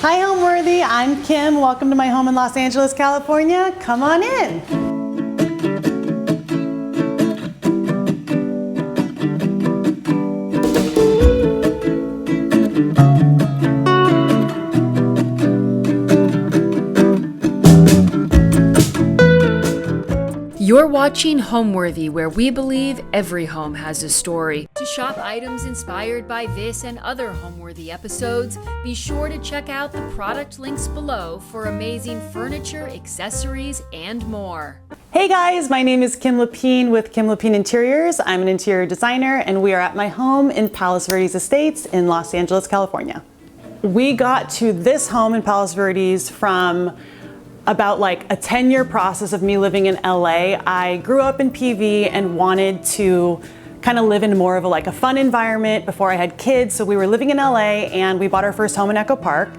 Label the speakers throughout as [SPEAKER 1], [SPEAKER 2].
[SPEAKER 1] Hi Homeworthy, I'm Kim. Welcome to my home in Los Angeles, California. Come on in.
[SPEAKER 2] You're watching Homeworthy, where we believe every home has a story. To shop items inspired by this and other Homeworthy episodes, be sure to check out the product links below for amazing furniture, accessories, and more.
[SPEAKER 1] Hey guys, my name is Kim Lapin with Kim Lapin Interiors. I'm an interior designer and we are at my home in Palos Verdes Estates in Los Angeles, California. We got to this home in Palos Verdes from about like a 10-year process of me living in LA. I grew up in PV and wanted to kind of live in more of a fun environment before I had kids. So we were living in LA and we bought our first home in Echo Park,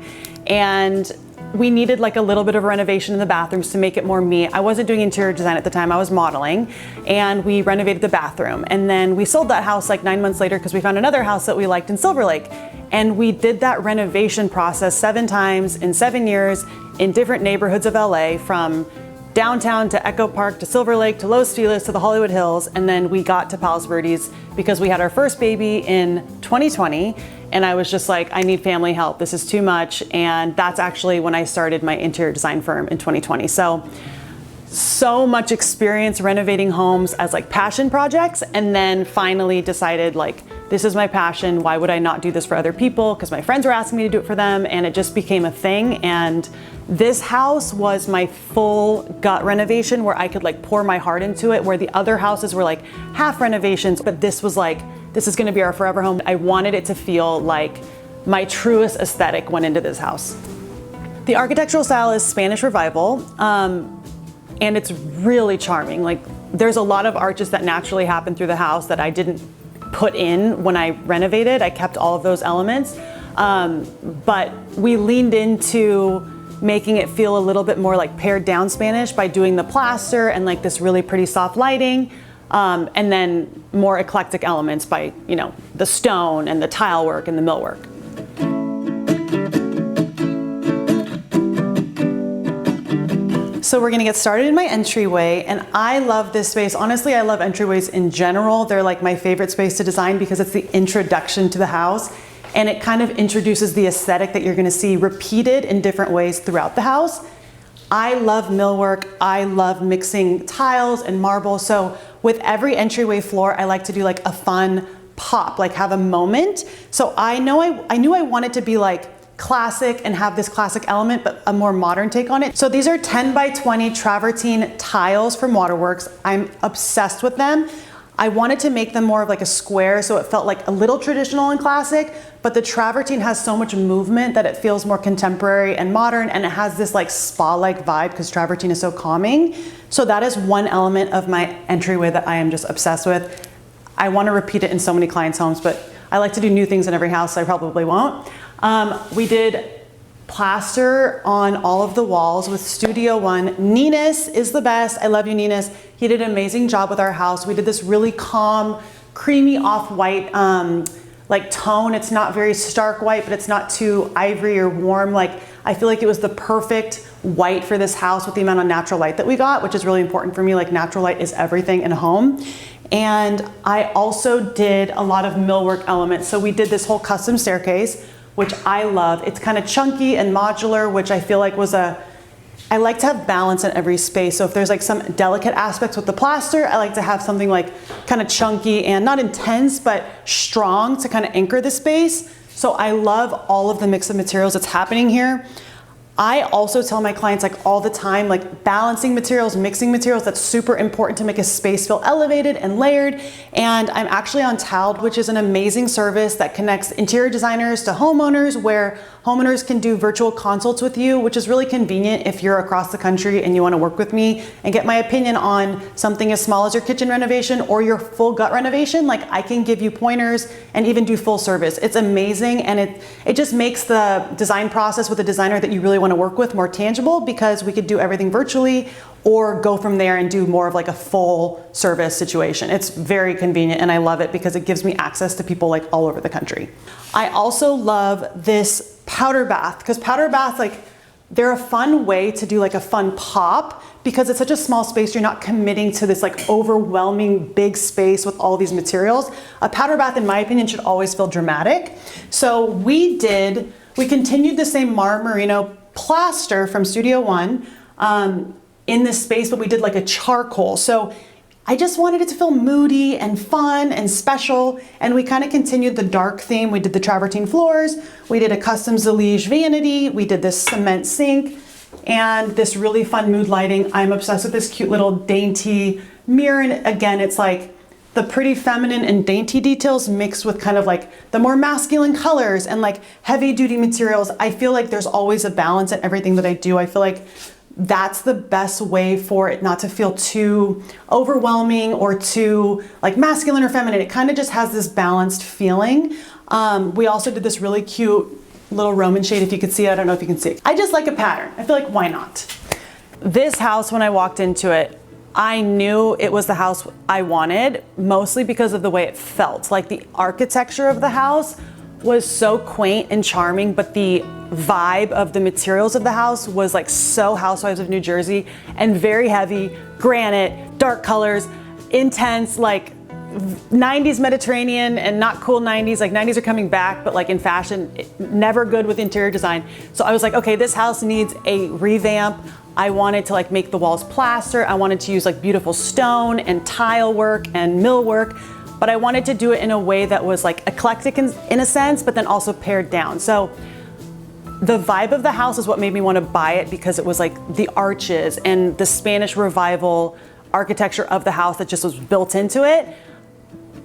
[SPEAKER 1] and we needed like a little bit of renovation in the bathrooms to make it more me. I wasn't doing interior design at the time, I was modeling, and we renovated the bathroom. And then we sold that house like 9 months later because we found another house that we liked in Silver Lake. And we did that renovation process 7 times in 7 years in different neighborhoods of LA, from downtown to Echo Park to Silver Lake to Los Feliz to the Hollywood Hills. And then we got to Palos Verdes because we had our first baby in 2020. And I was just like, I need family help. This is too much. And that's actually when I started my interior design firm in 2020. So much experience renovating homes as like passion projects, and then finally decided like, this is my passion. Why would I not do this for other people? Because my friends were asking me to do it for them, and it just became a thing. And this house was my full gut renovation where I could like pour my heart into it, where the other houses were like half renovations, but this was like, this is gonna be our forever home. I wanted it to feel like my truest aesthetic went into this house. The architectural style is Spanish Revival, and it's really charming. Like, there's a lot of arches that naturally happen through the house that I didn't put in when I renovated. I kept all of those elements, but we leaned into making it feel a little bit more like pared down Spanish by doing the plaster and like this really pretty soft lighting, and then more eclectic elements by, you know, the stone and the tile work and the millwork. So we're gonna get started in my entryway, and I love this space. Honestly, I love entryways in general. They're like my favorite space to design because it's the introduction to the house, and it kind of introduces the aesthetic that you're gonna see repeated in different ways throughout the house. I love millwork. I love mixing tiles and marble. So with every entryway floor, I like to do like a fun pop, like have a moment. So I knew I wanted to be like classic and have this classic element, but a more modern take on it. So these are 10 by 20 travertine tiles from Waterworks. I'm obsessed with them. I wanted to make them more of like a square, so it felt like a little traditional and classic, but the travertine has so much movement that it feels more contemporary and modern, and it has this like spa-like vibe because travertine is so calming. So that is one element of my entryway that I am just obsessed with. I want to repeat it in so many clients' homes, but I like to do new things in every house, so I probably won't. We did plaster on all of the walls with Studio One. Ninus is the best. I love you, Ninus. He did an amazing job with our house. We did this really calm, creamy off-white like tone. It's not very stark white, but it's not too ivory or warm. Like, I feel like it was the perfect white for this house with the amount of natural light that we got, which is really important for me. Like, natural light is everything in a home. And I also did a lot of millwork elements. So we did this whole custom staircase, which I love. It's kind of chunky and modular, which I feel like I like to have balance in every space. So if there's like some delicate aspects with the plaster, I like to have something like kind of chunky and not intense, but strong to kind of anchor the space. So I love all of the mix of materials that's happening here. I also tell my clients like all the time, like balancing materials, mixing materials, that's super important to make a space feel elevated and layered. And I'm actually on Tiled, which is an amazing service that connects interior designers to homeowners, where homeowners can do virtual consults with you, which is really convenient if you're across the country and you want to work with me and get my opinion on something as small as your kitchen renovation or your full gut renovation. Like, I can give you pointers and even do full service. It's amazing, and it just makes the design process with a designer that you really want to work with more tangible, because we could do everything virtually, or go from there and do more of like a full service situation. It's very convenient and I love it because it gives me access to people like all over the country. I also love this powder bath because powder baths, like they're a fun way to do like a fun pop because it's such a small space. You're not committing to this like overwhelming big space with all these materials. A powder bath, in my opinion, should always feel dramatic. So we continued the same Marmerino plaster from Studio One in this space, but we did like a charcoal. So I just wanted it to feel moody and fun and special. And we kind of continued the dark theme. We did the travertine floors. We did a custom Zalige vanity. We did this cement sink and this really fun mood lighting. I'm obsessed with this cute little dainty mirror. And again, it's like the pretty feminine and dainty details mixed with kind of like the more masculine colors and like heavy duty materials. I feel like there's always a balance in everything that I do. I feel like that's the best way for it not to feel too overwhelming or too like masculine or feminine. It kind of just has this balanced feeling. We also did this really cute little Roman shade, if you could see it. I don't know if you can see it. I just like a pattern. I feel like, why not? This house, when I walked into it, I knew it was the house I wanted, mostly because of the way it felt. Like the architecture of the house was so quaint and charming, but the vibe of the materials of the house was like so Housewives of New Jersey and very heavy, granite, dark colors, intense, like 90s Mediterranean and not cool 90s. Like 90s are coming back, but like in fashion, never good with interior design. So I was like, okay, this house needs a revamp. I wanted to like make the walls plaster. I wanted to use like beautiful stone and tile work and millwork, but I wanted to do it in a way that was like eclectic in a sense, but then also pared down. So the vibe of the house is what made me want to buy it because it was like the arches and the Spanish Revival architecture of the house that just was built into it,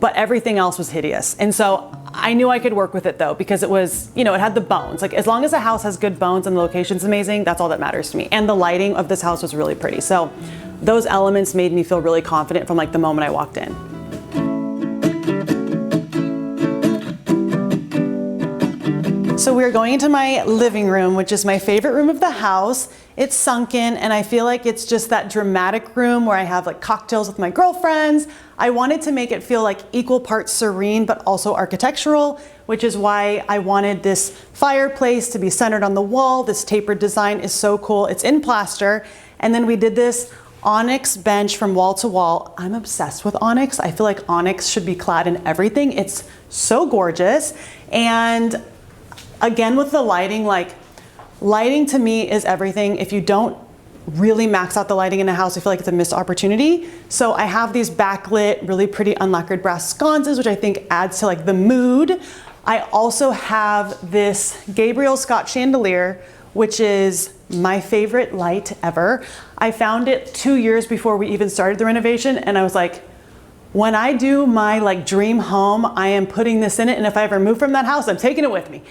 [SPEAKER 1] but everything else was hideous. And so I knew I could work with it though, because it was, you know, it had the bones. Like as long as a house has good bones and the location's amazing, that's all that matters to me. And the lighting of this house was really pretty. So those elements made me feel really confident from like the moment I walked in. So we're going into my living room, which is my favorite room of the house. It's sunken, and I feel like it's just that dramatic room where I have like cocktails with my girlfriends. I wanted to make it feel like equal parts serene, but also architectural, which is why I wanted this fireplace to be centered on the wall. This tapered design is so cool. It's in plaster. And then we did this onyx bench from wall to wall. I'm obsessed with onyx. I feel like onyx should be clad in everything. It's so gorgeous. And again, with the lighting, like lighting to me is everything. If you don't really max out the lighting in a house, I feel like it's a missed opportunity. So I have these backlit, really pretty unlacquered brass sconces, which I think adds to like the mood. I also have this Gabriel Scott chandelier, which is my favorite light ever. I found it 2 years before we even started the renovation, and I was like, when I do my like dream home, I am putting this in it, and if I ever move from that house, I'm taking it with me.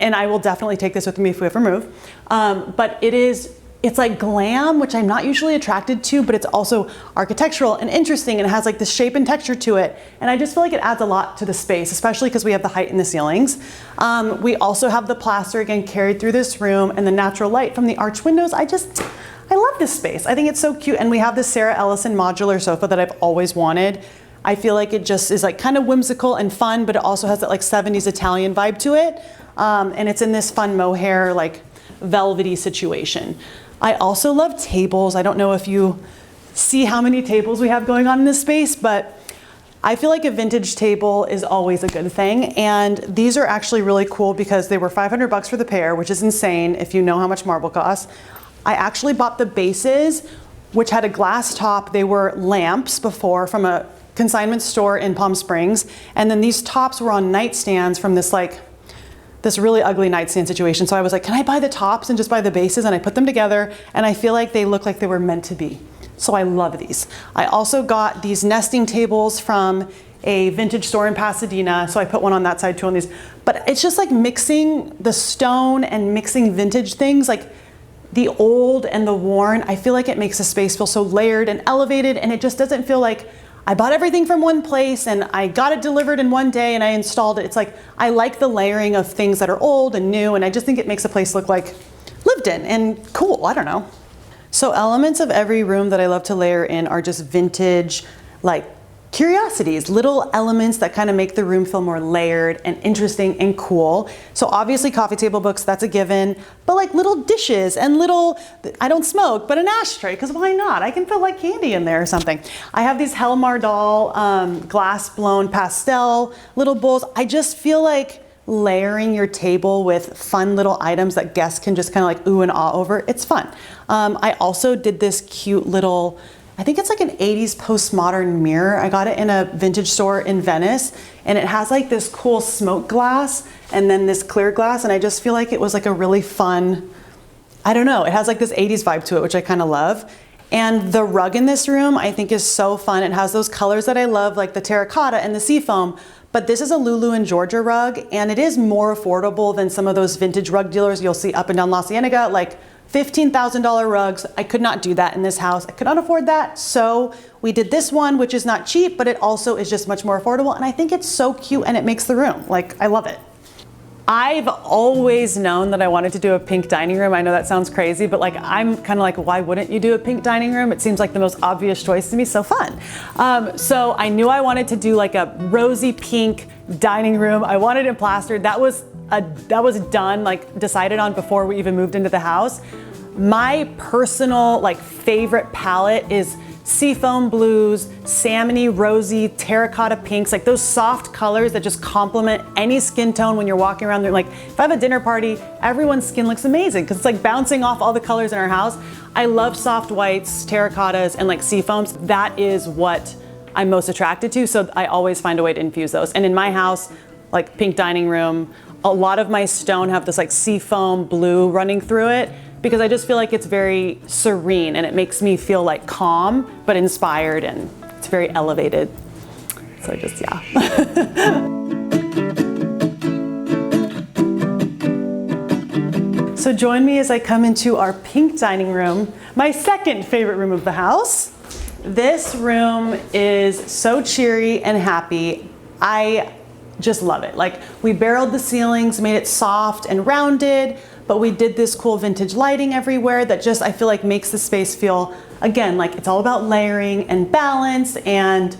[SPEAKER 1] And I will definitely take this with me if we ever move. But it's like glam, which I'm not usually attracted to, but it's also architectural and interesting, and it has like the shape and texture to it. And I just feel like it adds a lot to the space, especially because we have the height in the ceilings. We also have the plaster again carried through this room and the natural light from the arch windows. I love this space. I think it's so cute. And we have this Sarah Ellison modular sofa that I've always wanted. I feel like it just is like kind of whimsical and fun, but it also has that like 70s Italian vibe to it. And it's in this fun mohair, like velvety situation. I also love tables. I don't know if you see how many tables we have going on in this space, but I feel like a vintage table is always a good thing. And these are actually really cool because they were $500 for the pair, which is insane if you know how much marble costs. I actually bought the bases, which had a glass top. They were lamps before from a consignment store in Palm Springs. And then these tops were on nightstands from this really ugly nightstand situation. So I was like, can I buy the tops and just buy the bases? And I put them together, and I feel like they look like they were meant to be. So I love these. I also got these nesting tables from a vintage store in Pasadena. So I put one on that side too on these. But it's just like mixing the stone and mixing vintage things, like the old and the worn. I feel like it makes a space feel so layered and elevated, and it just doesn't feel like I bought everything from one place and I got it delivered in one day and I installed it. It's like, I like the layering of things that are old and new, and I just think it makes a place look like lived in and cool. I don't know. So elements of every room that I love to layer in are just vintage, like curiosities, little elements that kind of make the room feel more layered and interesting and cool. So obviously coffee table books, that's a given, but like little dishes and little, I don't smoke, but an ashtray, because why not? I can put like candy in there or something. I have these Helmar doll glass blown pastel little bowls. I just feel like layering your table with fun little items that guests can just kind of like ooh and ah over, it's fun. I also did this cute little, I think it's like an 80s postmodern mirror. I got it in a vintage store in Venice, and it has like this cool smoke glass and then this clear glass, and I just feel like it was like a really fun, I don't know, it has like this 80s vibe to it, which I kind of love. And the rug in this room I think is so fun. It has those colors that I love, like the terracotta and the seafoam, but this is a Lulu and Georgia rug, and it is more affordable than some of those vintage rug dealers you'll see up and down La Cienega, like $15,000 rugs. I could not do that in this house. I could not afford that. So we did this one, which is not cheap, but it also is just much more affordable. And I think it's so cute and it makes the room. Like, I love it. I've always known that I wanted to do a pink dining room. I know that sounds crazy, but like, I'm kind of like, why wouldn't you do a pink dining room? It seems like the most obvious choice to me, so fun. So I knew I wanted to do like a rosy pink dining room. I wanted it plastered. That was done, like decided on before we even moved into the house. My personal like favorite palette is seafoam blues, salmony, rosy, terracotta pinks, like those soft colors that just complement any skin tone when you're walking around there. Like if I have a dinner party, everyone's skin looks amazing because it's like bouncing off all the colors in our house. I love soft whites, terracottas, and like seafoams. That is what I'm most attracted to. So I always find a way to infuse those. And in my house, like pink dining room, a lot of my stone have this like seafoam blue running through it, because I just feel like it's very serene and it makes me feel like calm, but inspired, and it's very elevated. So just, yeah. So join me as I come into our pink dining room, my second favorite room of the house. This room is so cheery and happy. I just love it. Like, we barreled the ceilings, made it soft and rounded, but we did this cool vintage lighting everywhere that just, I feel like, makes the space feel, again, like it's all about layering and balance and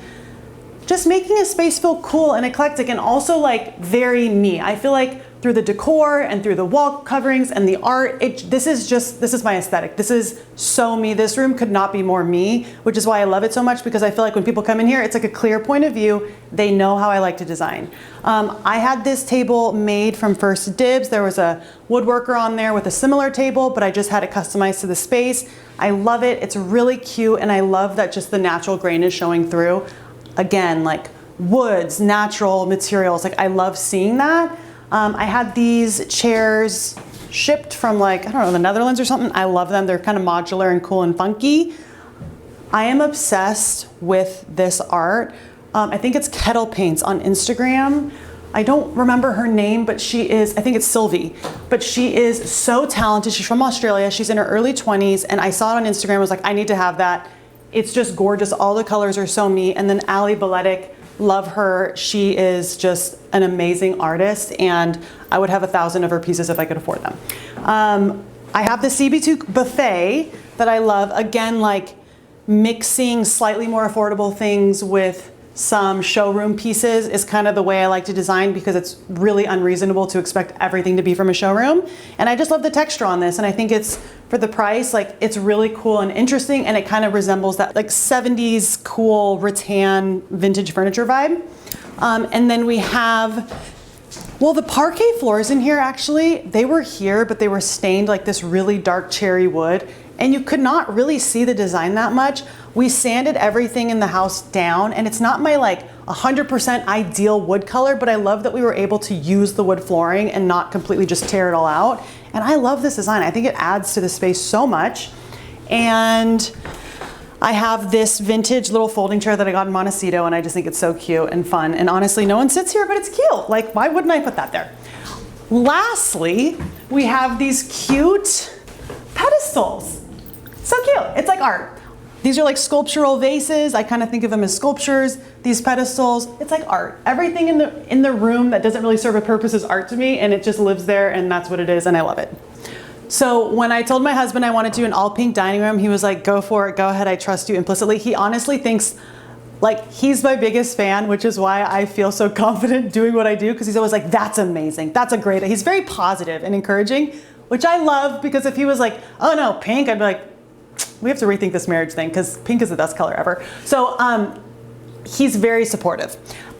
[SPEAKER 1] just making a space feel cool and eclectic, and also like very me. I feel like through the decor and through the wall coverings and the art, this is my aesthetic. This is so me. This room could not be more me, which is why I love it so much, because I feel like when people come in here, it's like a clear point of view. They know how I like to design. I had this table made from First Dibs. There was a woodworker on there with a similar table, but I just had it customized to the space. I love it. It's really cute, and I love that just the natural grain is showing through. Again, like woods, natural materials. Like, I love seeing that. I had these chairs shipped from, like, I don't know, the Netherlands or something. I love them. They're kind of modular and cool and funky. I am obsessed with this art. I think it's Kettle Paints on Instagram. I don't remember her name, but she is, I think it's Sylvie, but she is so talented. She's from Australia. She's in her early 20s, and I saw it on Instagram. I was like, I need to have that. It's just gorgeous. All the colors are so me. And then Ali Baletic, love her. She is just an amazing artist, and I would have 1,000 of her pieces if I could afford them. I have the CB2 buffet that I love. Again, like mixing slightly more affordable things with some showroom pieces is kind of the way I like to design, because it's really unreasonable to expect everything to be from a showroom. And I just love the texture on this, and I think it's, for the price, like, it's really cool and interesting, and it kind of resembles that like 70s cool rattan vintage furniture vibe. And then we have, well, the parquet floors in here, actually, they were here, but they were stained like this really dark cherry wood, and you could not really see the design that much. We sanded everything in the house down, and it's not my like 100% ideal wood color, but I love that we were able to use the wood flooring and not completely just tear it all out. And I love this design. I think it adds to the space so much. And I have this vintage little folding chair that I got in Montecito, and I just think it's so cute and fun. And honestly, no one sits here, but it's cute. Like, why wouldn't I put that there? Lastly, we have these cute pedestals. So cute. It's like art. These are like sculptural vases. I kind of think of them as sculptures. These pedestals, it's like art. Everything in the room that doesn't really serve a purpose is art to me, and it just lives there, and that's what it is, and I love it. So when I told my husband I wanted to do an all pink dining room, he was like, go for it, go ahead, I trust you implicitly. He honestly thinks, like, he's my biggest fan, which is why I feel so confident doing what I do, because he's always like, that's amazing, that's a great, he's very positive and encouraging, which I love, because if he was like, oh no, pink, I'd be like, we have to rethink this marriage thing, because pink is the best color ever. So he's very supportive.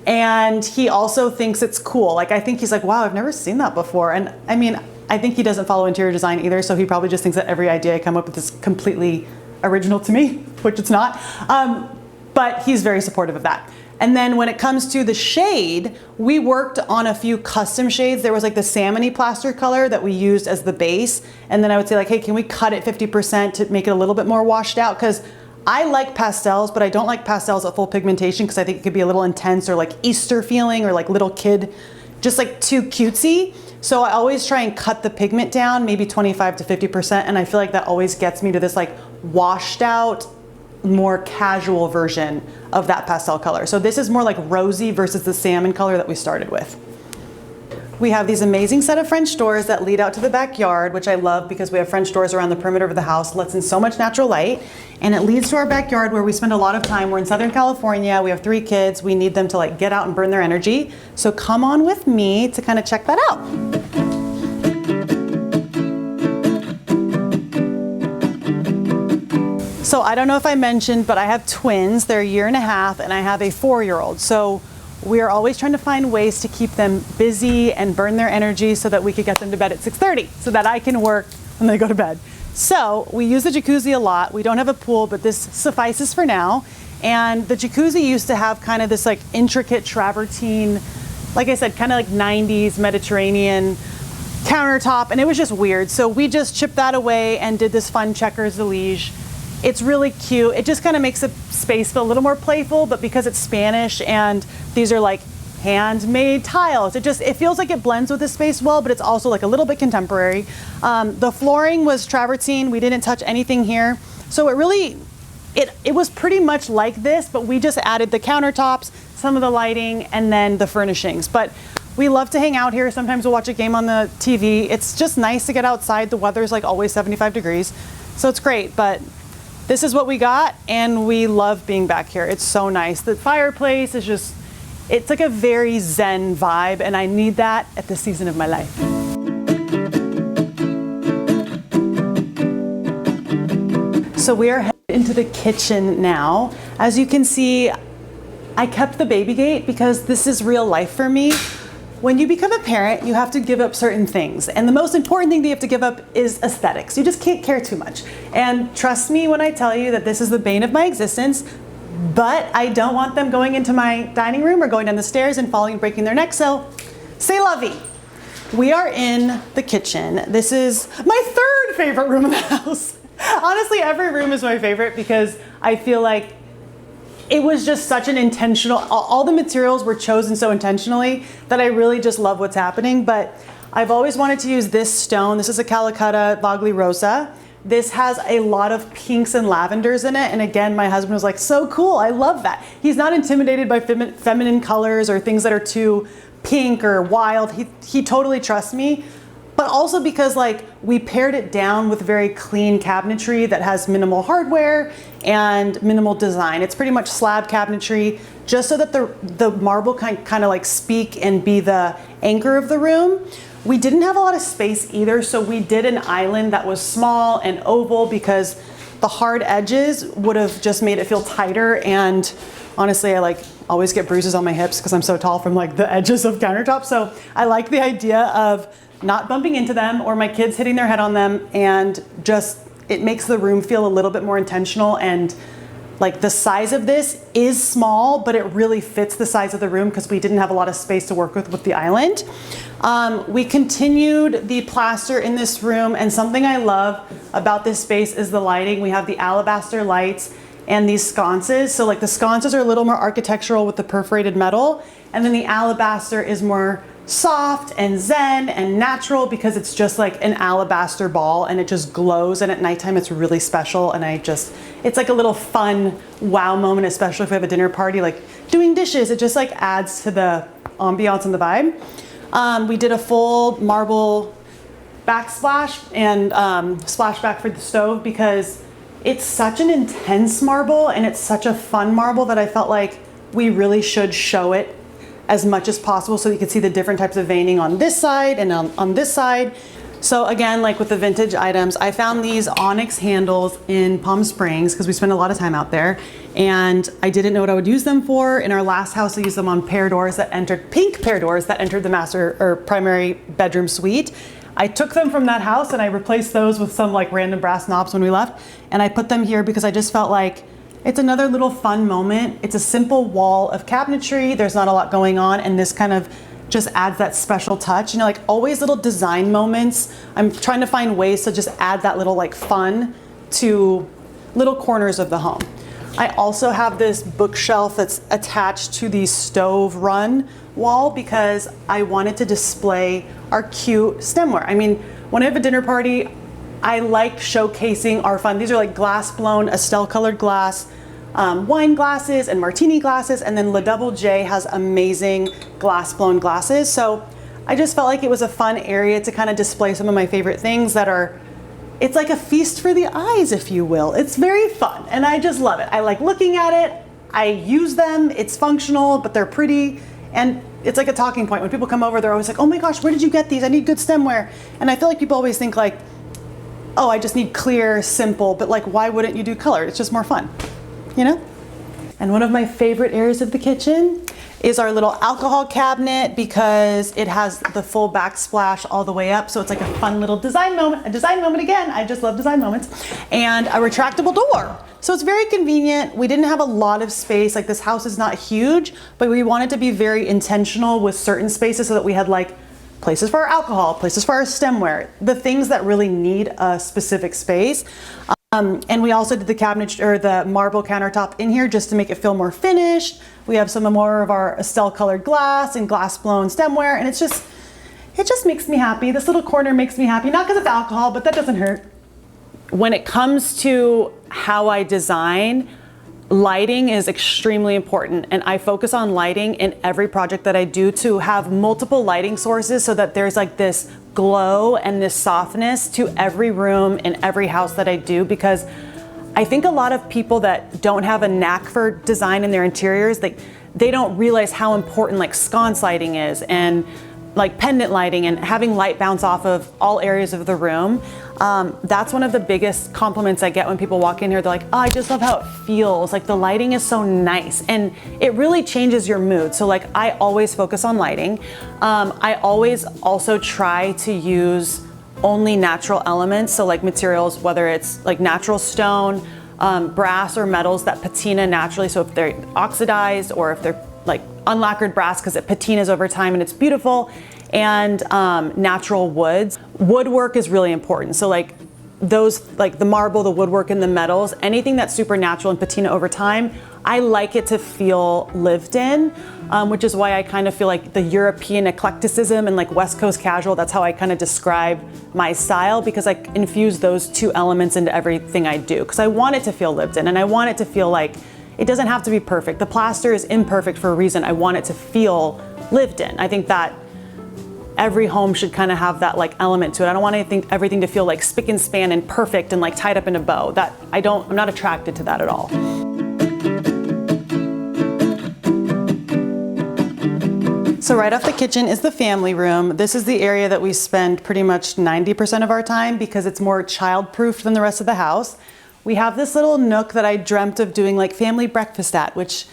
[SPEAKER 1] And he also thinks it's cool. Like, I think he's like, wow, I've never seen that before. And I mean, I think he doesn't follow interior design either, so he probably just thinks that every idea I come up with is completely original to me, which it's not. But he's very supportive of that. And then when it comes to the shade, we worked on a few custom shades. There was like the salmony plaster color that we used as the base. And then I would say like, hey, can we cut it 50% to make it a little bit more washed out? Because I like pastels, but I don't like pastels at full pigmentation because I think it could be a little intense or like Easter feeling or like little kid, just like too cutesy. So I always try and cut the pigment down, maybe 25 to 50%. And I feel like that always gets me to this like washed out, more casual version of that pastel color. So this is more like rosy versus the salmon color that we started with. We have these amazing set of French doors that lead out to the backyard, which I love because we have French doors around the perimeter of the house, lets in so much natural light. And it leads to our backyard where we spend a lot of time. We're in Southern California, we have 3 kids. We need them to like get out and burn their energy. So come on with me to kind of check that out. So I don't know if I mentioned, but I have twins. They're 1.5 years and I have a 4-year-old. So we are always trying to find ways to keep them busy and burn their energy so that we could get them to bed at 6:30 so that I can work when they go to bed. So we use the jacuzzi a lot. We don't have a pool, but this suffices for now. And the jacuzzi used to have kind of this like intricate travertine, like I said, kind of like 90s Mediterranean countertop, and it was just weird. So we just chipped that away and did this fun checkers de liege. It's really cute. It just kind of makes the space feel a little more playful, but because it's Spanish and these are like handmade tiles, it feels like it blends with the space well, but it's also like a little bit contemporary. The flooring was travertine. We didn't touch anything here. So it was pretty much like this, but we just added the countertops, some of the lighting, and then the furnishings. But we love to hang out here. Sometimes we'll watch a game on the TV. It's just nice to get outside. The weather's like always 75 degrees. So it's great, but this is what we got, and we love being back here. It's so nice. The fireplace is just, it's like a very zen vibe, and I need that at this season of my life. So we are headed into the kitchen now. As you can see, I kept the baby gate because this is real life for me. When you become a parent, you have to give up certain things. And the most important thing that you have to give up is aesthetics. You just can't care too much. And trust me when I tell you that this is the bane of my existence, but I don't want them going into my dining room or going down the stairs and falling and breaking their neck, so c'est la vie. We are in the kitchen. This is my 3rd favorite room in the house. Honestly, every room is my favorite because I feel like it was just such an intentional, all the materials were chosen so intentionally that I really just love what's happening. But I've always wanted to use this stone. This is a Calacatta Vogli Rosa. This has a lot of pinks and lavenders in it. And again, my husband was like, so cool, I love that. He's not intimidated by feminine colors or things that are too pink or wild. He totally trusts me. But also because like we paired it down with very clean cabinetry that has minimal hardware and minimal design. It's pretty much slab cabinetry just so that the marble can kind of like speak and be the anchor of the room. We didn't have a lot of space either, so we did an island that was small and oval because the hard edges would have just made it feel tighter, and honestly I like always get bruises on my hips because I'm so tall from like the edges of countertops. So I like the idea of not bumping into them or my kids hitting their head on them, and just it makes the room feel a little bit more intentional. And like the size of this is small, but it really fits the size of the room because we didn't have a lot of space to work with the island. We continued the plaster in this room, and something I love about this space is the lighting. We have the alabaster lights and these sconces. So like the sconces are a little more architectural with the perforated metal, and then the alabaster is more soft and zen and natural because it's just like an alabaster ball and it just glows, and at nighttime it's really special. And it's like a little fun wow moment, especially if we have a dinner party, like doing dishes. It just like adds to the ambiance and the vibe. We did a full marble backsplash and splashback for the stove because it's such an intense marble and it's such a fun marble that I felt like we really should show it as much as possible so you can see the different types of veining on this side and on this side. So again, like with the vintage items, I found these onyx handles in Palm Springs because we spent a lot of time out there and I didn't know what I would use them for. In our last house, I used them on pear doors that entered, pink pear doors that entered the master or primary bedroom suite. I took them from that house and I replaced those with some like random brass knobs when we left. And I put them here because I just felt like it's another little fun moment. It's a simple wall of cabinetry. There's not a lot going on and this kind of just adds that special touch. You know, like always little design moments. I'm trying to find ways to just add that little like fun to little corners of the home. I also have this bookshelf that's attached to the stove run wall because I wanted to display our cute stemware. I mean, when I have a dinner party, I like showcasing our fun. These are like glass blown, Estelle colored glass, wine glasses and martini glasses, and then Le Double J has amazing glass blown glasses. So I just felt like it was a fun area to kind of display some of my favorite things that are, it's like a feast for the eyes, if you will. It's very fun and I just love it. I like looking at it. I use them. It's functional, but they're pretty. And it's like a talking point. When people come over, they're always like, oh my gosh, where did you get these? I need good stemware. And I feel like people always think like, oh, I just need clear, simple, but like, why wouldn't you do color? It's just more fun, you know? And one of my favorite areas of the kitchen is our little alcohol cabinet because it has the full backsplash all the way up. So it's like a fun little design moment, again. I just love design moments. And a retractable door. So it's very convenient. We didn't have a lot of space. Like this house is not huge, but we wanted to be very intentional with certain spaces so that we had like places for our alcohol, places for our stemware, the things that really need a specific space. And we also did the cabinet or the marble countertop in here just to make it feel more finished. We have some more of our Estelle colored glass and glass blown stemware, and it just makes me happy. This little corner makes me happy, not because it's alcohol, but that doesn't hurt. When it comes to how I design, lighting is extremely important, and I focus on lighting in every project that I do to have multiple lighting sources so that there's like this glow and this softness to every room in every house that I do, because I think a lot of people that don't have a knack for design in their interiors, they don't realize how important like sconce lighting is and like pendant lighting and having light bounce off of all areas of the room. That's one of the biggest compliments I get when people walk in here. They're like, oh, I just love how it feels. Like the lighting is so nice and it really changes your mood. So like I always focus on lighting. I always also try to use only natural elements. So like materials, whether it's like natural stone, brass or metals that patina naturally. So if they're oxidized or if they're like unlacquered brass because it patinas over time and it's beautiful, and natural woods. Woodwork is really important. So like those, like the marble, the woodwork and the metals, anything that's super natural and patina over time, I like it to feel lived in, which is why I kind of feel like the European eclecticism and like West Coast casual, that's how I kind of describe my style, because I infuse those two elements into everything I do, because I want it to feel lived in and I want it to feel like it doesn't have to be perfect. The plaster is imperfect for a reason. I want it to feel lived in. I think that every home should kind of have that like element to it. I don't want everything to feel like spick and span and perfect and like tied up in a bow. I'm not attracted to that at all. So right off the kitchen is the family room. This is the area that we spend pretty much 90% of our time because it's more child-proof than the rest of the house. We have this little nook that I dreamt of doing like family breakfast at, which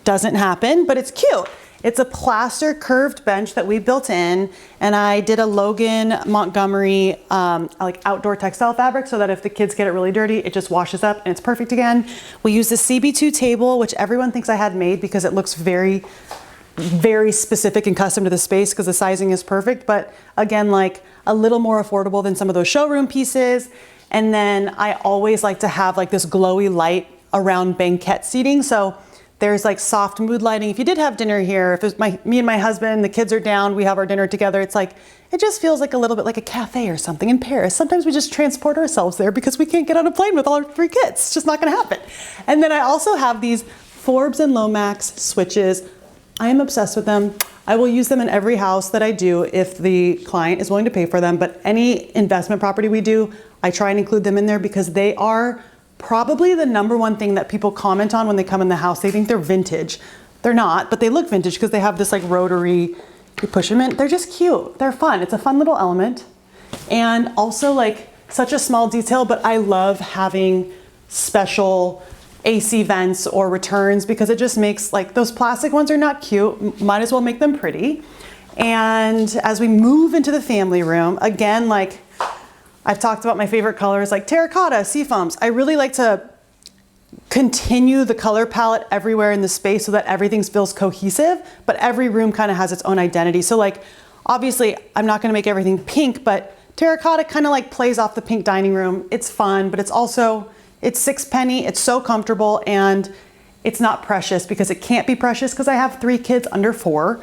[SPEAKER 1] doesn't happen, but it's cute. It's a plaster curved bench that we built in, and I did a Logan Montgomery like outdoor textile fabric so that if the kids get it really dirty, it just washes up and it's perfect again. We use the CB2 table, which everyone thinks I had made because it looks very, very specific and custom to the space because the sizing is perfect, but again, like a little more affordable than some of those showroom pieces. And then I always like to have like this glowy light around banquette seating. So there's like soft mood lighting. If you did have dinner here, if it's me and my husband, the kids are down, we have our dinner together, it's like, it just feels like a little bit like a cafe or something in Paris. Sometimes we just transport ourselves there because we can't get on a plane with all our 3 kids. It's just not gonna happen. And then I also have these Forbes and Lomax switches I am obsessed with them. I will use them in every house that I do if the client is willing to pay for them, but any investment property we do, I try and include them in there because they are probably the #1 thing that people comment on when they come in the house. They think they're vintage. They're not, but they look vintage because they have this like rotary, you push them in. They're just cute. They're fun. It's a fun little element. And also like such a small detail, but I love having special AC vents or returns because it just makes, like, those plastic ones are not cute. Might as well make them pretty. And as we move into the family room, again, like I've talked about my favorite colors like terracotta, seafoams. I really like to continue the color palette everywhere in the space so that everything feels cohesive, but every room kind of has its own identity. So like, obviously I'm not gonna make everything pink, but terracotta kind of like plays off the pink dining room. It's fun, but it's also, it's 6 penny, it's so comfortable, and it's not precious because it can't be precious because I have 3 kids under 4.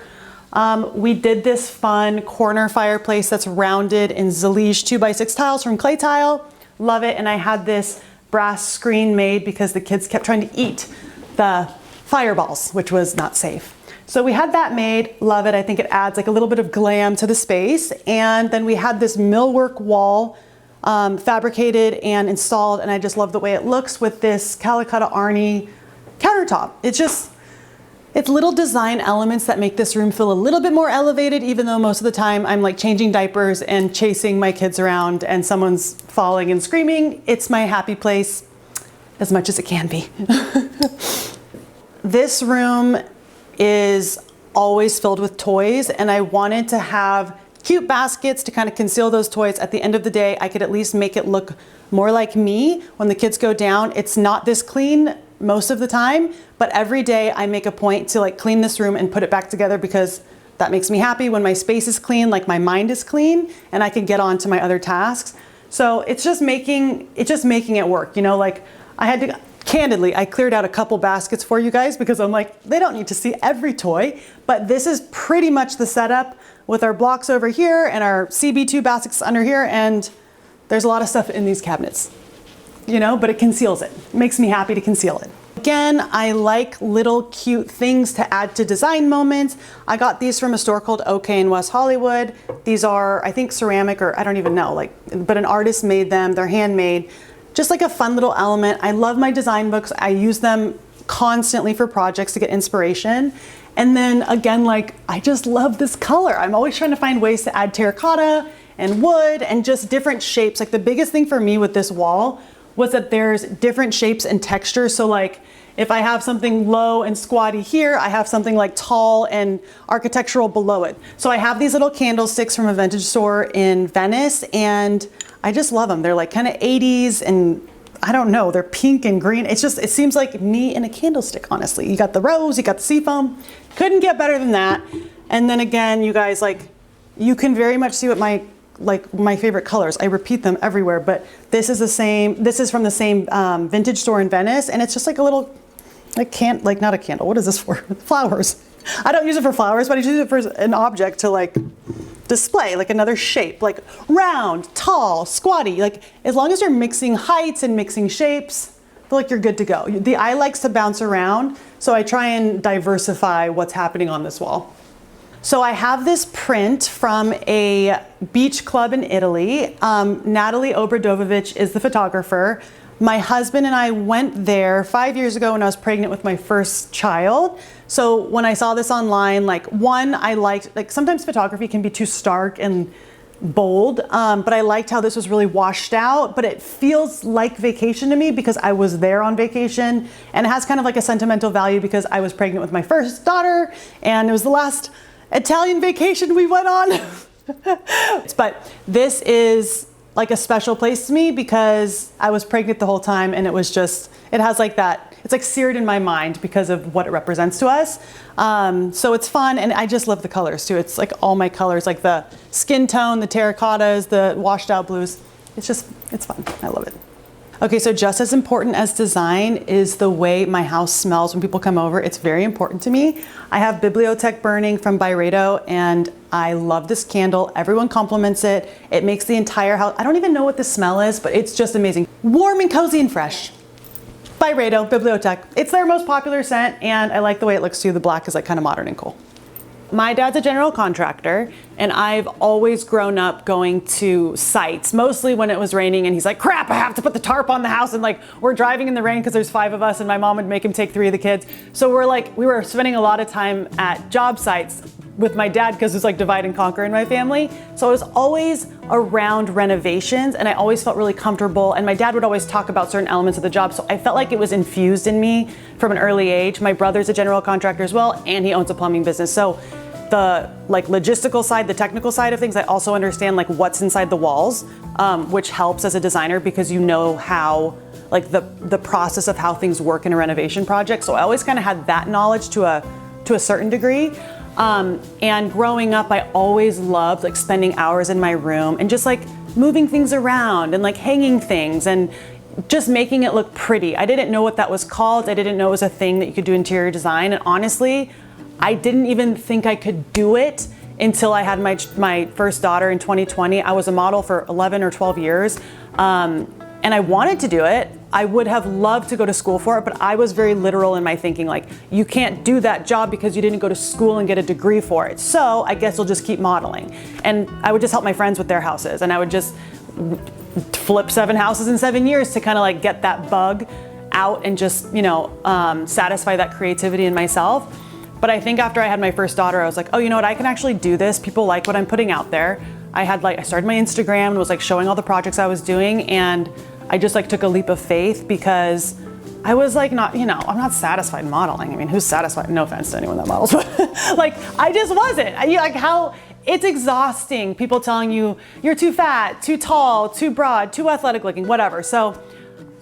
[SPEAKER 1] We did this fun corner fireplace that's rounded in Zalige 2x6 tiles from clay tile. Love it. And I had this brass screen made because the kids kept trying to eat the fireballs, which was not safe. So we had that made. Love it. I think it adds like a little bit of glam to the space. And then we had this millwork wall fabricated and installed, and I just love the way it looks with this Calicut Arni countertop. It's little design elements that make this room feel a little bit more elevated, even though most of the time I'm like changing diapers and chasing my kids around and someone's falling and screaming. It's my happy place as much as it can be. This room is always filled with toys, and I wanted to have cute baskets to kind of conceal those toys. At the end of the day, I could at least make it look more like me when the kids go down. It's not this clean most of the time, but every day I make a point to like clean this room and put it back together because that makes me happy when my space is clean, like my mind is clean, and I can get on to my other tasks. So it's just making it work, you know, like I had to, candidly, I cleared out a couple baskets for you guys because I'm like, they don't need to see every toy, but this is pretty much the setup with our blocks over here and our CB2 baskets under here, and there's a lot of stuff in these cabinets, you know, but it conceals it. It makes me happy to conceal it. Again, I like little cute things to add to design moments. I got these from a store called OK in West Hollywood. These are, I think, ceramic, or I don't even know, like, but an artist made them. They're handmade. Just like a fun little element. I love my design books. I use them constantly for projects to get inspiration. And then again, like, I just love this color. I'm always trying to find ways to add terracotta and wood and just different shapes. Like the biggest thing for me with this wall was that there's different shapes and textures. So like if I have something low and squatty here, I have something like tall and architectural below it. So I have these little candlesticks from a vintage store in Venice, and I just love them. They're like kind of 80s, and I don't know, they're pink and green. It's just, it seems like me in a candlestick, honestly. You got the rose, you got the seafoam. Couldn't get better than that. And then again, you guys, like, you can very much see what my favorite colors. I repeat them everywhere, but this is from the same vintage store in Venice, and it's just like a little, like not a candle. What is this for? Flowers. I don't use it for flowers, but I use it for an object to like display, like another shape, like round, tall, squatty. Like as long as you're mixing heights and mixing shapes, I feel like you're good to go. The eye likes to bounce around, so I try and diversify what's happening on this wall. So I have this print from a beach club in Italy. Natalie Obradovic is the photographer. My husband and I went there 5 years ago when I was pregnant with my first child. So when I saw this online, like one, I liked, like sometimes photography can be too stark and bold, but I liked how this was really washed out, but it feels like vacation to me because I was there on vacation, and it has kind of like a sentimental value because I was pregnant with my first daughter and it was the last Italian vacation we went on. But this is like a special place to me because I was pregnant the whole time, and it was just, it has like that, it's like seared in my mind because of what it represents to us. So it's fun, and I just love the colors too. It's like all my colors, like the skin tone, the terracottas, the washed out blues. It's just, it's fun. I love it. Okay, so just as important as design is the way my house smells when people come over. It's very important to me. I have Bibliotech burning from Byredo, and I love this candle. Everyone compliments it. It makes the entire house, I don't even know what the smell is, but it's just amazing. Warm and cozy and fresh. by Rado, Bibliotech. It's their most popular scent, and I like the way it looks too. The black is like kind of modern and cool. My dad's a general contractor, and I've always grown up going to sites, mostly when it was raining, and he's like, crap, I have to put the tarp on the house, and like, we're driving in the rain because there's 5 of us, and my mom would make him take 3 of the kids. So we were spending a lot of time at job sites with my dad because it's like divide and conquer in my family. So I was always around renovations, and I always felt really comfortable, and my dad would always talk about certain elements of the job, so I felt like it was infused in me from an early age. My brother's a general contractor as well, and he owns a plumbing business. So the like logistical side, the technical side of things, I also understand like what's inside the walls, which helps as a designer because you know how like the process of how things work in a renovation project. So I always kind of had that knowledge to a certain degree. And growing up, I always loved like spending hours in my room and just like moving things around and like hanging things and just making it look pretty. I didn't know what that was called. I didn't know it was a thing that you could do interior design. And honestly, I didn't even think I could do it until I had my first daughter in 2020. I was a model for 11 or 12 years, and I wanted to do it. I would have loved to go to school for it, but I was very literal in my thinking, like, you can't do that job because you didn't go to school and get a degree for it. So I guess you'll just keep modeling. And I would just help my friends with their houses, and I would just flip 7 houses in 7 years to kind of like get that bug out and just, satisfy that creativity in myself. But I think after I had my first daughter, I was like, oh, you know what, I can actually do this. People like what I'm putting out there. I started my Instagram and was like showing all the projects I was doing, and I just like took a leap of faith because I was like I'm not satisfied modeling. I mean, who's satisfied? No offense to anyone that models, but like I just wasn't. It's exhausting. People telling you you're too fat, too tall, too broad, too athletic looking, whatever. So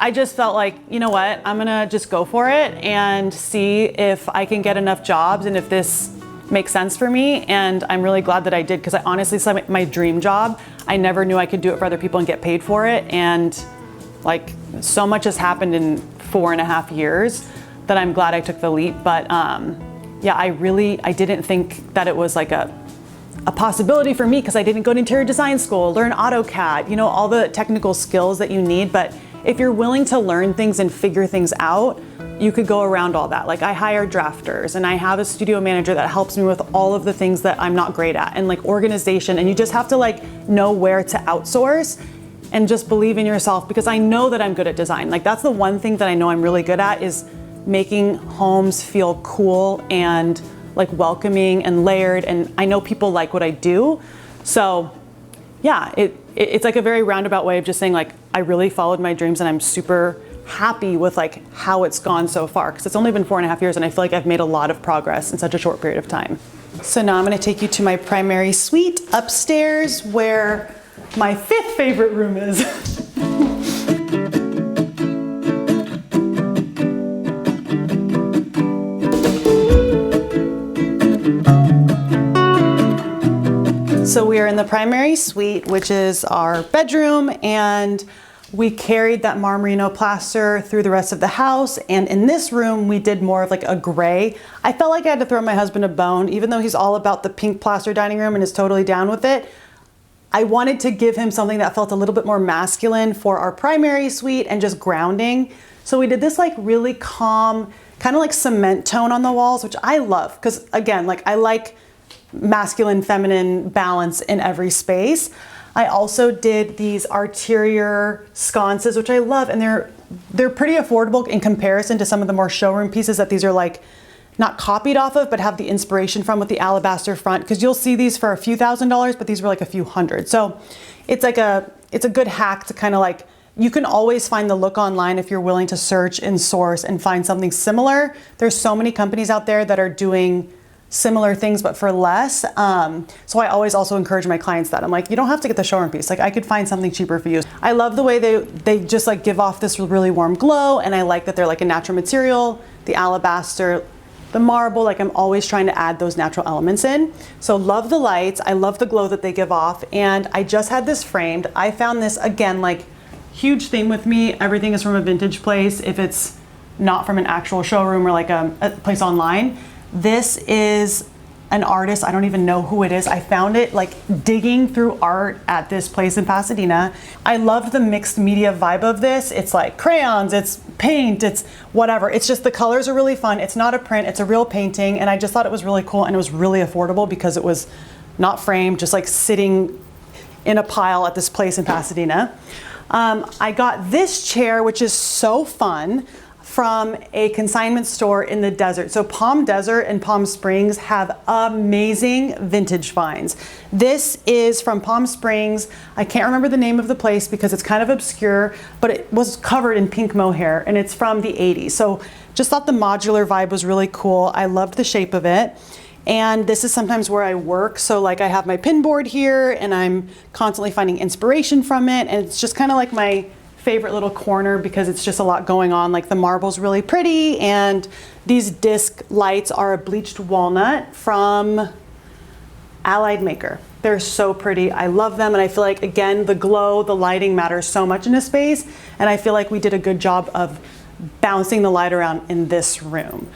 [SPEAKER 1] I just felt like, you know what, I'm gonna just go for it and see if I can get enough jobs and if this makes sense for me. And I'm really glad that I did, because I honestly saw my dream job. I never knew I could do it for other people and get paid for it. And like so much has happened in 4.5 years that I'm glad I took the leap. But I didn't think that it was like a possibility for me because I didn't go to interior design school, learn AutoCAD, all the technical skills that you need. But if you're willing to learn things and figure things out, you could go around all that. Like I hire drafters and I have a studio manager that helps me with all of the things that I'm not great at, and like organization, and you just have to like know where to outsource and just believe in yourself, because I know that I'm good at design. Like that's the one thing that I know I'm really good at, is making homes feel cool and like welcoming and layered, and I know people like what I do. So yeah, it's like a very roundabout way of just saying like I really followed my dreams, and I'm super happy with like how it's gone so far, because it's only been 4.5 years and I feel like I've made a lot of progress in such a short period of time. So now I'm going to take you to my primary suite upstairs, where my 5th favorite room is. So we are in the primary suite, which is our bedroom, and we carried that Marmerino plaster through the rest of the house. And in this room, we did more of like a gray. I felt like I had to throw my husband a bone, even though he's all about the pink plaster dining room and is totally down with it. I wanted to give him something that felt a little bit more masculine for our primary suite and just grounding. So we did this like really calm, kind of like cement tone on the walls, which I love, because again, like I like masculine, feminine balance in every space. I also did these arterial sconces, which I love, and they're pretty affordable in comparison to some of the more showroom pieces that these are like not copied off of, but have the inspiration from, with the alabaster front, because you'll see these for a few $1,000s, but these were like a few hundred. So it's a good hack to kind of like, you can always find the look online if you're willing to search and source and find something similar. There's so many companies out there that are doing similar things but for less. So I always also encourage my clients that I'm like, you don't have to get the showroom piece. Like I could find something cheaper for you. I love the way they just like give off this really warm glow, and I like that they're like a natural material, the alabaster, the marble, like I'm always trying to add those natural elements in. So love the lights, I love the glow that they give off, and I just had this framed. I found this, again, like huge thing with me, everything is from a vintage place if it's not from an actual showroom or like a place online. This is an artist. I don't even know who it is. I found it like digging through art at this place in Pasadena. I loved the mixed media vibe of this. It's like crayons, it's paint, it's whatever. It's just the colors are really fun. It's not a print, it's a real painting. And I just thought it was really cool, and it was really affordable because it was not framed, just like sitting in a pile at this place in Pasadena. I got this chair, which is so fun, from a consignment store in the desert. So Palm Desert and Palm Springs have amazing vintage finds. This is from Palm Springs. I can't remember the name of the place because it's kind of obscure, but it was covered in pink mohair, and it's from the 80s. So just thought the modular vibe was really cool. I loved the shape of it. And this is sometimes where I work. So like I have my pin board here and I'm constantly finding inspiration from it. And it's just kind of like my favorite little corner because it's just a lot going on. Like the marble's really pretty, and these disc lights are a bleached walnut from Allied Maker. They're so pretty. I love them, and I feel like, again, the glow, the lighting matters so much in a space, and I feel like we did a good job of bouncing the light around in this room.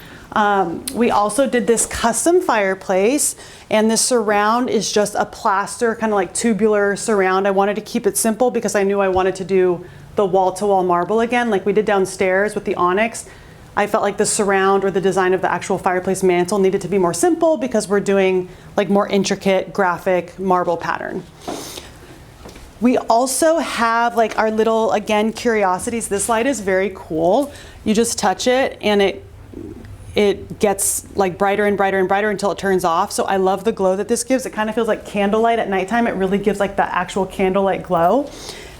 [SPEAKER 1] We also did this custom fireplace, and this surround is just a plaster, kind of like tubular surround. I wanted to keep it simple because I knew I wanted to do the wall-to-wall marble again, like we did downstairs with the onyx. I felt like the surround or the design of the actual fireplace mantle needed to be more simple because we're doing like more intricate graphic marble pattern. We also have like our little, again, curiosities. This light is very cool. You just touch it and it gets like brighter and brighter and brighter until it turns off. So I love the glow that this gives. It kind of feels like candlelight at nighttime. It really gives like the actual candlelight glow.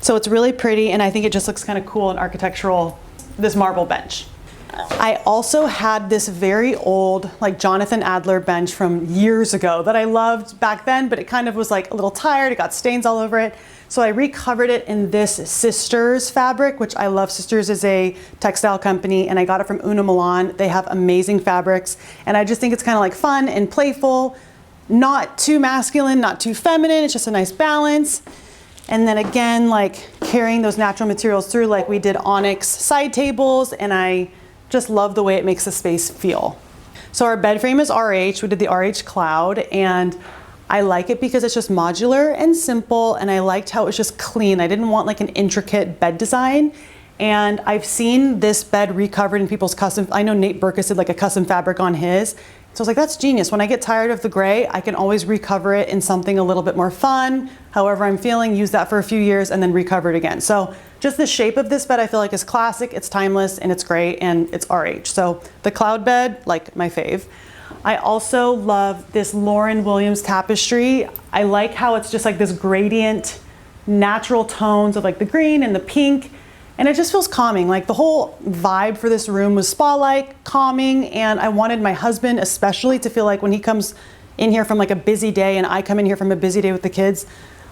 [SPEAKER 1] So it's really pretty, and I think it just looks kind of cool and architectural, this marble bench. I also had this very old, like Jonathan Adler bench from years ago that I loved back then, but it kind of was like a little tired. It got stains all over it. So I recovered it in this Sisters fabric, which I love. Sisters is a textile company, and I got it from Una Milan. They have amazing fabrics, and I just think it's kind of like fun and playful, not too masculine, not too feminine. It's just a nice balance. And then again, like carrying those natural materials through, like we did onyx side tables, and I just love the way it makes the space feel. So our bed frame is RH. We did the RH Cloud, and I like it because it's just modular and simple, and I liked how it was just clean. I didn't want like an intricate bed design. And I've seen this bed recovered in people's custom, I know Nate Berkus did like a custom fabric on his. So I was like, that's genius. When I get tired of the gray, I can always recover it in something a little bit more fun. However I'm feeling, use that for a few years and then recover it again. So just the shape of this bed I feel like is classic, it's timeless, and it's great, and it's RH. So the cloud bed, like my fave. I also love this Lauren Williams tapestry. I like how it's just like this gradient, natural tones of like the green and the pink. And it just feels calming. Like the whole vibe for this room was spa-like, calming, and I wanted my husband especially to feel like when he comes in here from like a busy day and I come in here from a busy day with the kids,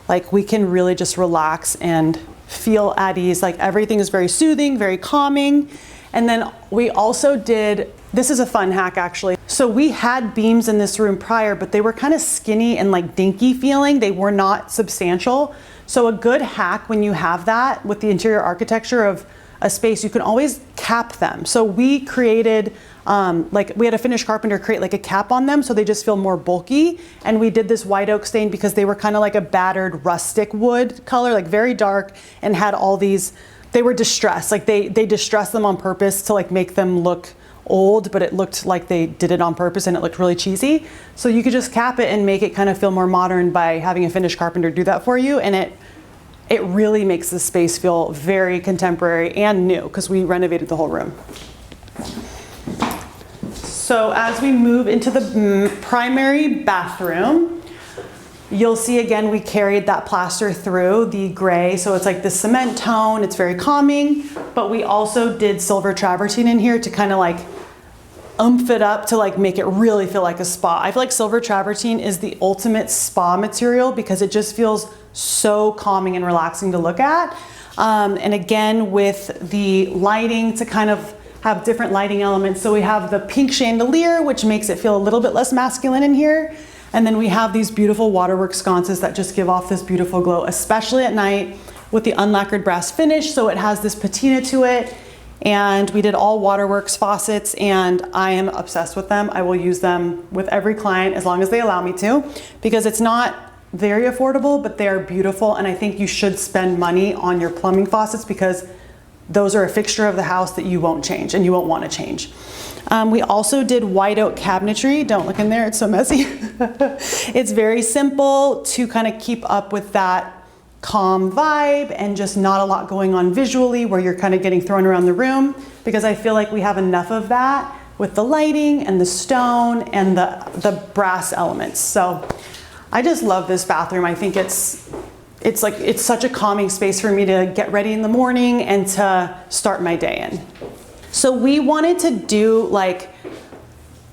[SPEAKER 1] like we can really just relax and feel at ease. Like everything is very soothing, very calming. And then we also did, this is a fun hack actually. So we had beams in this room prior, but they were kind of skinny and like dinky feeling. They were not substantial. So a good hack when you have that with the interior architecture of a space, you can always cap them. So we created, we had a Finnish carpenter create like a cap on them so they just feel more bulky. And we did this white oak stain because they were kind of like a battered rustic wood color, like very dark, and had all these, they were distressed. Like they distressed them on purpose to like make them look old, but it looked like they did it on purpose and it looked really cheesy. So you could just cap it and make it kind of feel more modern by having a Finnish carpenter do that for you. And it really makes the space feel very contemporary and new because we renovated the whole room. So as we move into the primary bathroom, you'll see again, we carried that plaster through the gray. So it's like the cement tone, it's very calming, but we also did silver travertine in here to kind of like oomph it up to like make it really feel like a spa. I feel like silver travertine is the ultimate spa material because it just feels so calming and relaxing to look at. And again, with the lighting to kind of have different lighting elements. So we have the pink chandelier, which makes it feel a little bit less masculine in here. And then we have these beautiful waterwork sconces that just give off this beautiful glow, especially at night with the unlacquered brass finish. So it has this patina to it. And we did all Waterworks faucets, and I am obsessed with them. I will use them with every client as long as they allow me to, because it's not very affordable, but they are beautiful. And I think you should spend money on your plumbing faucets because those are a fixture of the house that you won't change and you won't want to change. We also did white oak cabinetry. Don't look in there, it's so messy. It's very simple to kind of keep up with that calm vibe and just not a lot going on visually where you're kind of getting thrown around the room, because I feel like we have enough of that with the lighting and the stone and the brass elements. So I just love this bathroom. I think it's such a calming space for me to get ready in the morning and to start my day in. So we wanted to do like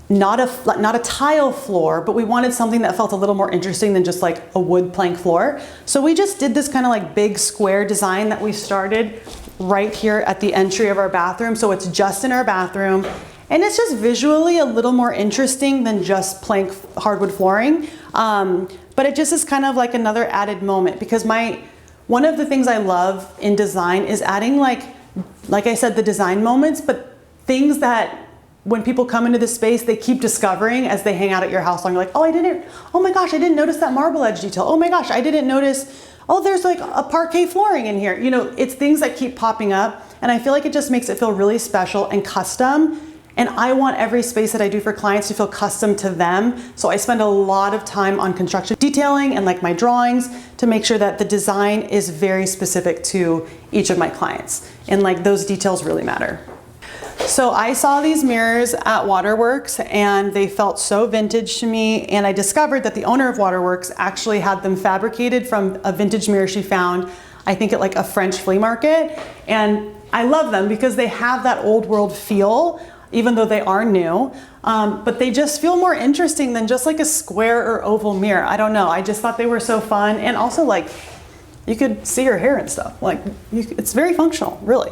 [SPEAKER 1] not a tile floor, but we wanted something that felt a little more interesting than just like a wood plank floor. So we just did this kind of like big square design that we started right here at the entry of our bathroom. So it's just in our bathroom, and it's just visually a little more interesting than just plank hardwood flooring. But it just is kind of like another added moment, because one of the things I love in design is adding like I said, the design moments, but things that when people come into the space, they keep discovering as they hang out at your house long. You're like, oh my gosh, I didn't notice that marble edge detail. Oh my gosh, I didn't notice, oh, there's like a parquet flooring in here. You know, it's things that keep popping up. And I feel like it just makes it feel really special and custom. And I want every space that I do for clients to feel custom to them. So I spend a lot of time on construction detailing and like my drawings to make sure that the design is very specific to each of my clients. And like those details really matter. So I saw these mirrors at Waterworks and they felt so vintage to me. And I discovered that the owner of Waterworks actually had them fabricated from a vintage mirror she found, I think at like a French flea market. And I love them because they have that old world feel, even though they are new, but they just feel more interesting than just like a square or oval mirror. I don't know, I just thought they were so fun. And also like, you could see your hair and stuff. Like, it's very functional, really.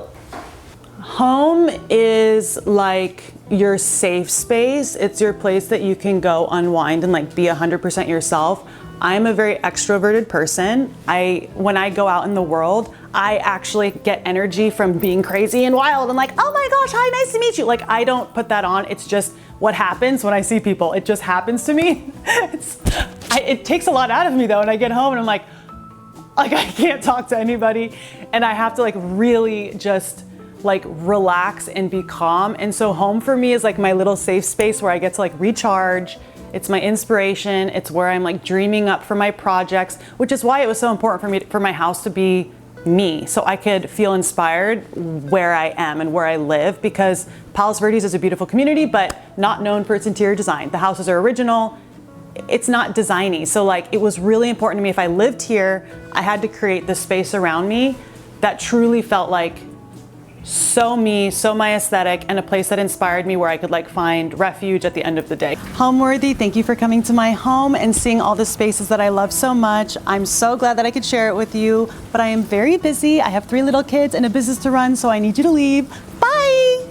[SPEAKER 1] Home is like your safe space. It's your place that you can go unwind and like be 100% yourself. I'm a very extroverted person. When I go out in the world, I actually get energy from being crazy and wild. I'm like, oh my gosh, hi, nice to meet you. Like, I don't put that on. It's just what happens when I see people. It just happens to me. It takes a lot out of me though. And I get home and I'm like I can't talk to anybody. And I have to like really just like relax and be calm. And so home for me is like my little safe space where I get to like recharge. It's my inspiration. It's where I'm like dreaming up for my projects, which is why it was so important for me, for my house to be me, so I could feel inspired where I am and where I live, because Palos Verdes is a beautiful community, but not known for its interior design. The houses are original. It's not designy. So like, it was really important to me, if I lived here, I had to create the space around me that truly felt like so me, so my aesthetic, and a place that inspired me where I could like find refuge at the end of the day. Homeworthy, thank you for coming to my home and seeing all the spaces that I love so much. I'm so glad that I could share it with you, but I am very busy. I have 3 little kids and a business to run, so I need you to leave. Bye!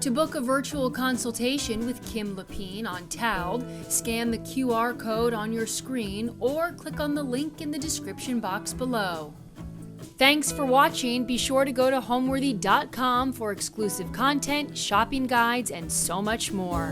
[SPEAKER 2] To book a virtual consultation with Kim Lapin on TALD, scan the QR code on your screen or click on the link in the description box below. Thanks for watching. Be sure to go to homeworthy.com for exclusive content, shopping guides, and so much more.